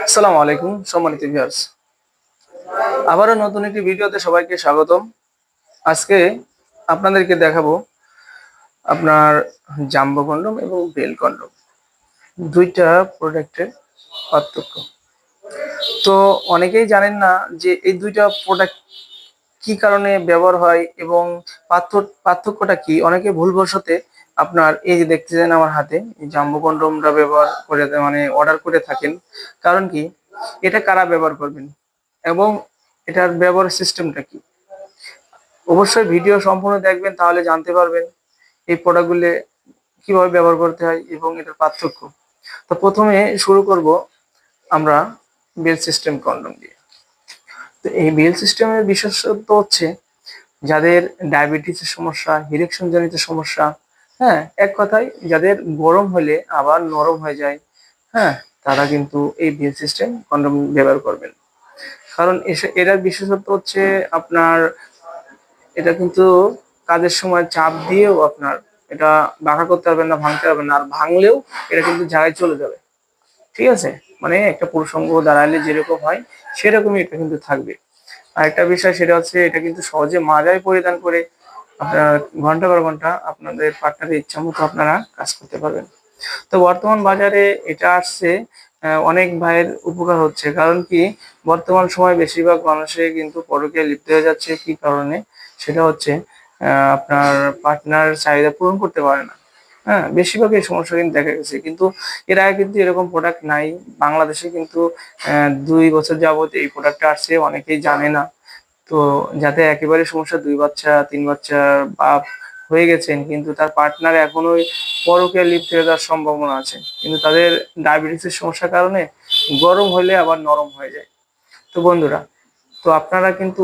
আসসালামু আলাইকুম সম্মানিত ভিউয়ার্স, আবারও নতুন একটি ভিডিওতে সবাইকে স্বাগতম। আজকে আপনাদেরকে দেখাবো আপনার জাম্বো কন্ডম এবং বেল কন্ডম দুইটা প্রোডাক্টের পার্থক্য। তো অনেকেই জানেন না যে এই দুইটা প্রোডাক্ট কি কারণে ব্যবহার হয় এবং পার্থক্যটা কি। অনেকে ভুলবশতে আপনার এই যে দেখতেছেন আমার হাতে এই জাম্বো কন্ডমটা ব্যবহার করে মানে অর্ডার করে থাকেন। কারণ কি, এটা কারা ব্যবহার করবেন এবং এটার ব্যবহার সিস্টেমটা কি। অবশ্যই ভিডিও সম্পূর্ণ দেখবেন, তাহলে জানতে পারবেন এই প্রোডাক্টগুলো কিভাবে ব্যবহার করতে হয় এবং এটার পার্থক্য। তো প্রথমে শুরু করব আমরা বেল সিস্টেম কন্ডম দিয়ে। তো এই বেল সিস্টেমের বিশেষত্ব হচ্ছে যাদের ডায়াবেটিসের সমস্যা, ইরেকশন জনিত সমস্যা, হ্যাঁ, এক কথায় যাদের গরম হলে আবার নরম হয়ে যায়, হ্যাঁ, তারা কিন্তু এই বেল সিস্টেম কন্ডম ব্যবহার করবেন। কারণ এটার বিশেষত্ব হচ্ছে আপনার এটা কিন্তু কাজের সময় চাপ দিয়েও আপনার এটা বাঁকা করতে পারবেন না, ভাঙতে পারবেন না, আর ভাঙলেও এটা কিন্তু জায়গায় চলে যাবে। ঠিক আছে, মানে একটা পুরুষঙ্গ দাঁড়ালে যেরকম হয় সেরকমই এটা কিন্তু থাকবে। আর একটা বিষয় সেটা হচ্ছে এটা কিন্তু সহজে মাজায় পরিধান করে আপনার ঘন্টা পর ঘন্টা আপনাদের পার্টনারের ইচ্ছা মতো আপনারা কাজ করতে পারবেন। তো বর্তমান বাজারে এটা আসছে, অনেক ভাইয়ের উপকার হচ্ছে। কারণ কি, বর্তমান সময় বেশিরভাগ মানুষে কিন্তু পরকীয়ায় লিপ্ত হয়ে যাচ্ছে। কি কারণে? সেটা হচ্ছে আপনার পার্টনার চাহিদা পূরণ করতে পারে না। হ্যাঁ, বেশিরভাগ এই সমস্যা কিন্তু দেখা গেছে। কিন্তু এর আগে কিন্তু এরকম প্রোডাক্ট নাই বাংলাদেশে। কিন্তু 2 বছর যাবত এই প্রোডাক্টটা আসছে, অনেকেই জানে না। তো যাতে একেবারে সমস্যা, 2 বাচ্চা 3 বাচ্চা বাপ হয়ে গেছেন, কিন্তু তার পার্টনার এখনো পরকীয়ায় লিপ্ত হয়ে যাওয়ার সম্ভাবনা আছে, কিন্তু তাদের ডায়াবেটিসের সমস্যার কারণে গরম হলে আবার নরম হয়ে যায়। তো বন্ধুরা, তো আপনারা কিন্তু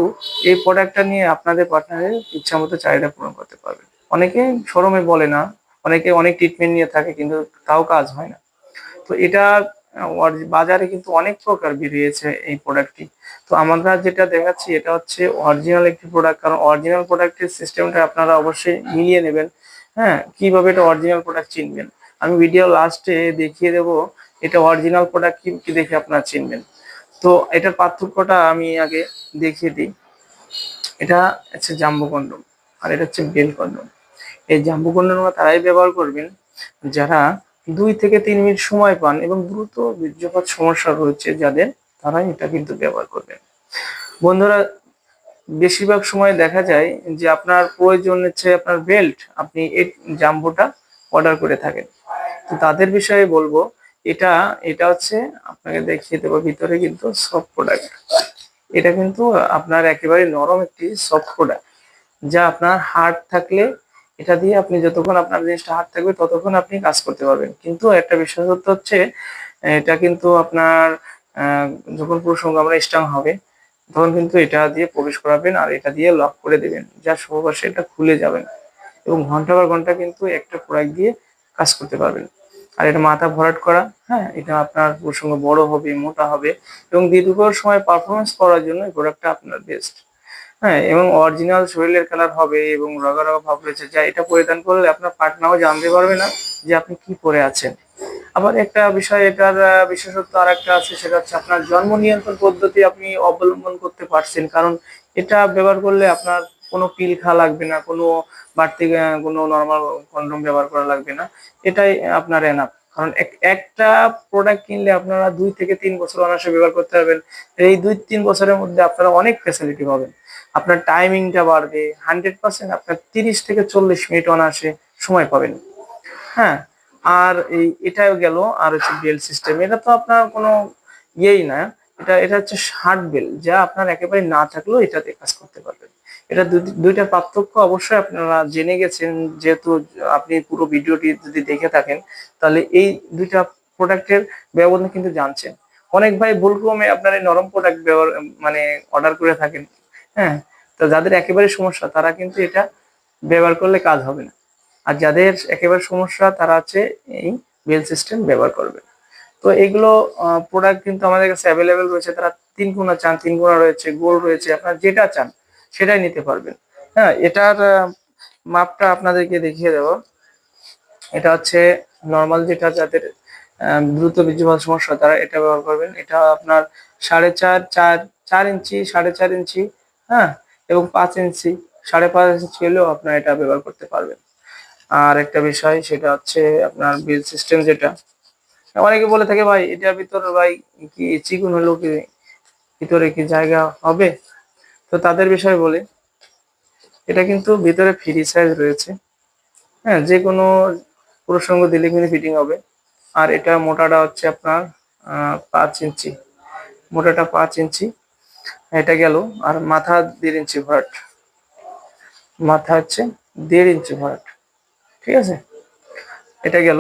এই প্রোডাক্টটা নিয়ে আপনাদের পার্টনারের ইচ্ছা মতো চাহিদা পূরণ করতে পারবেন। অনেকে শরমে বলে না, অনেকে অনেক ট্রিটমেন্ট নিয়ে থাকে কিন্তু তাও কাজ হয় না। তো এটা বাজারে কিন্তু অনেক প্রকার বেরিয়েছে এই প্রোডাক্টটি। তো আমরা যেটা দেখাচ্ছি এটা হচ্ছে অরিজিনাল একটি প্রোডাক্ট। কারণ অরিজিনাল প্রোডাক্টের সিস্টেমটা আপনারা অবশ্যই মিলিয়ে নেবেন। হ্যাঁ, কিভাবে এটা অরিজিনাল প্রোডাক্ট চিনবেন আমি ভিডিও লাস্টে দেখিয়ে দেব। এটা অরিজিনাল প্রোডাক্ট কি দেখে আপনারা চিনবেন। তো এটার পার্থক্যটা আমি আগে দেখিয়ে দিই। এটা হচ্ছে জাম্বো কন্ডম আর এটা হচ্ছে বেল কন্ডম। এই জাম্বো কন্ডম তারাই ব্যবহার করবেন যারা 2 থেকে 3 মিনিট সময় পান এবং দ্রুত বীর্যপাত সমস্যা রয়েছে যাদের, তারাই এটা কিন্তু ব্যবহার করবেন। বন্ধুরা, বেশিরভাগ সময় দেখা যায় যে আপনার প্রয়োজন হচ্ছে আপনার বেল্ট, আপনি এই জাম্বোটা অর্ডার করে থাকেন। তো তাদের বিষয়ে বলবো, এটা এটা হচ্ছে আপনাকে দেখিয়ে দেবো। ভিতরে কিন্তু সফট প্রোডাক্ট, এটা কিন্তু আপনার একেবারে নরম একটি সফট প্রোডাক্ট, যা আপনার হার্ড থাকলে এটা দিয়ে আপনি যতক্ষণ আপনার জিনিসটা হার্ড থাকবে ততক্ষণ আপনি কাজ করতে পারবেন। কিন্তু একটা বিশেষত্ব হচ্ছে এটা কিন্তু আপনার আহ, যখন প্রসঙ্গ আমরা স্ট্রং হবে তখন কিন্তু এটা দিয়ে প্রবেশ করাবেন আর এটা দিয়ে লক করে দেবেন, যা সহবাসে এটা খুলে যাবে না এবং ঘন্টা পর ঘন্টা কিন্তু একটা প্রোডাক্ট দিয়ে কাজ করতে পারবেন। আর এটা মাথা ভরাট করা, হ্যাঁ, এটা আপনার প্রসঙ্গ বড় হবে, মোটা হবে এবং দীর্ঘ সময় পারফরমেন্স করার জন্য এই প্রোডাক্টটা আপনার বেস্ট। হ্যাঁ, এবং অরিজিনাল শরীরের কালার হবে এবং রগা রগা ভাব রয়েছে, যা এটা পরিধান করলে আপনার পার্টনারও জানতে পারবে না যে আপনি কি পরে আছেন। আবার একটা বিষয় এটার বিশেষত্ব আর একটা আছে, সেটা হচ্ছে আপনার জন্ম নিয়ন্ত্রণ পদ্ধতি আপনি অবলম্বন করতে পারছেন। কারণ এটা ব্যবহার করলে আপনার কোনো পিল খাওয়া লাগবে না, কোনো বাড়তি কোনো নর্মাল কন্ডম ব্যবহার করা লাগবে না। এটাই আপনার এনাফ। কারণ একটা প্রোডাক্ট কিনলে আপনারা 2 থেকে 3 বছর অনায়াসে ব্যবহার করতে পারবেন। এই 2-3 বছরের মধ্যে আপনারা অনেক ফ্যাসিলিটি পাবেন। আপনার টাইমিংটা বাড়বে 100%, আপনার 30 থেকে 40 মিনিট অনায়াসে সময় পাবেন। হ্যাঁ, আর এটাও গেল। আর হচ্ছে বেল সিস্টেম, এটা তো আপনার কোনো ইয়েই না। এটা হচ্ছে হার্ড বেল, যা আপনার একেবারে না থাকলেও এটাতে কাজ করতে পারবেন। এটা দুইটার পার্থক্য অবশ্যই আপনারা জেনে গেছেন, যেহেতু আপনি পুরো ভিডিওটি যদি দেখে থাকেন তাহলে এই দুইটা প্রোডাক্টের ব্যবধান কিন্তু জানছেন। অনেক ভাই ভুলক্রমে আপনার এই নরম প্রোডাক্ট ব্যবহার মানে অর্ডার করে থাকেন। হ্যাঁ, তো যাদের একেবারে সমস্যা তারা কিন্তু এটা ব্যবহার করলে কাজ হবে না। আর যাদের একেবারে সমস্যা তারা হচ্ছে এই বেল সিস্টেম ব্যবহার করবে। তো এগুলো প্রোডাক্ট কিন্তু আমাদের কাছে অ্যাভেলেবেল রয়েছে। তারা 3 কোণা চান, 3 কোণা রয়েছে, গোল রয়েছে, আপনার যেটা চান সেটাই নিতে পারবেন। হ্যাঁ, এটার মাপটা আপনাদেরকে দেখিয়ে দেবো। এটা হচ্ছে নর্মাল, যেটা যাদের দ্রুত বীর্যপাত সমস্যা তারা এটা ব্যবহার করবেন। এটা আপনার 4.5 ইঞ্চি 4.5 ইঞ্চি, হ্যাঁ, এবং 5 ইঞ্চি 5.5 ইঞ্চি হলেও আপনার এটা ব্যবহার করতে পারবেন। আর একটা বিষয় সেটা হচ্ছে আপনার বিল সিস্টেম যেটা অনেকে বলে থাকে, ভাই এটার ভিতর ভাই কি চিকন হলেও কি ভিতরে কি জায়গা হবে? তো তাদের বিষয়ে বলি, এটা কিন্তু ভিতরে ফ্রি সাইজ রয়েছে, হ্যাঁ, যে কোনো প্রসঙ্গ দিলে কিন্তু ফিটিং হবে। আর এটা মোটাটা হচ্ছে আপনার 5 ইঞ্চি, মোটাটা 5 ইঞ্চি, এটা গেল। আর মাথা 1.5 ইঞ্চি ভরাট, মাথা হচ্ছে 1.5 ইঞ্চি ভরাট, ঠিক আছে, এটা গেল।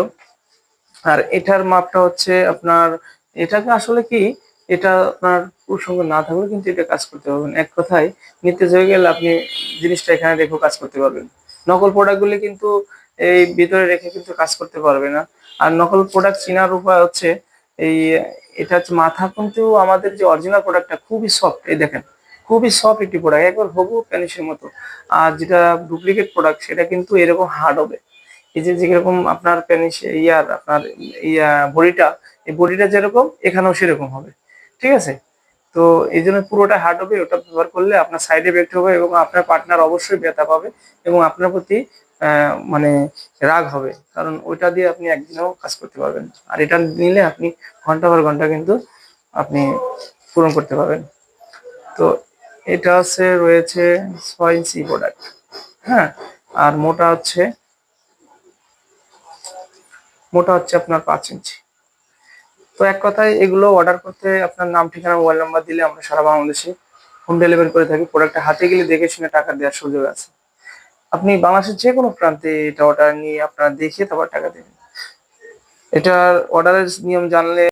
আর এটার মাপটা হচ্ছে আপনার, এটাকে আসলে কি, এটা আপনার প্রসঙ্গ না থাকলে কিন্তু এটা কাজ করতে পারবেন। এক কথায় নিতে হয়ে গেলে আপনি জিনিসটা এখানে রেখেও কাজ করতে পারবেন। নকল প্রোডাক্টগুলি কিন্তু এই ভিতরে রেখে কিন্তু কাজ করতে পারবে না। আর নকল প্রোডাক্ট চেনার উপায় হচ্ছে এই, এটা হচ্ছে মাথা কিন্তু আমাদের যে অরিজিনাল প্রোডাক্টটা খুবই সফট, এই দেখেন খুবই সফট একটি প্রোডাক্ট, একবার হবু প্যানিসের মতো। আর যেটা ডুপ্লিকেট প্রোডাক্ট সেটা কিন্তু এরকম হার্ড হবে। এই যে যেরকম আপনার প্যানিস ইয়ার আপনার বডিটা, এই বডিটা যেরকম এখানেও সেরকম হবে, ঠিক আছে। তো এই জন্য পুরোটা হার্ড হবে, ওটা ব্যবহার করলে আপনার সাইড এফেক্ট হবে এবং আপনার পার্টনার অবশ্যই ব্যথা পাবে এবং আপনার প্রতি মানে রাগ হবে, কারণ ওইটা দিয়ে আপনি একদিনেও কাজ করতে পারবেন। আর এটা নিলে আপনি ঘন্টা পর ঘন্টা কিন্তু আপনি পূরণ করতে পারবেন। তো এটা হচ্ছে রয়েছে 6 ইঞ্চি প্রোডাক্ট, হ্যাঁ। আর মোটা হচ্ছে আপনার 5 ইঞ্চি। তো এক কথায় এগুলো অর্ডার করতে আপনার নাম, ঠিকানা, মোবাইল নাম্বার দিলে আমরা সারা বাংলাদেশে হোম ডেলিভারি করে থাকি। প্রোডাক্টটা হাতে গেলে দেখে শুনে টাকা দেওয়ার সুযোগ আছে। আপনি বাংলাদেশের যে কোনো প্রান্তে এটা অর্ডার নিয়ে আপনারা দেখে তারপর টাকা দেবেন। এটার অর্ডারের নিয়ম জানলে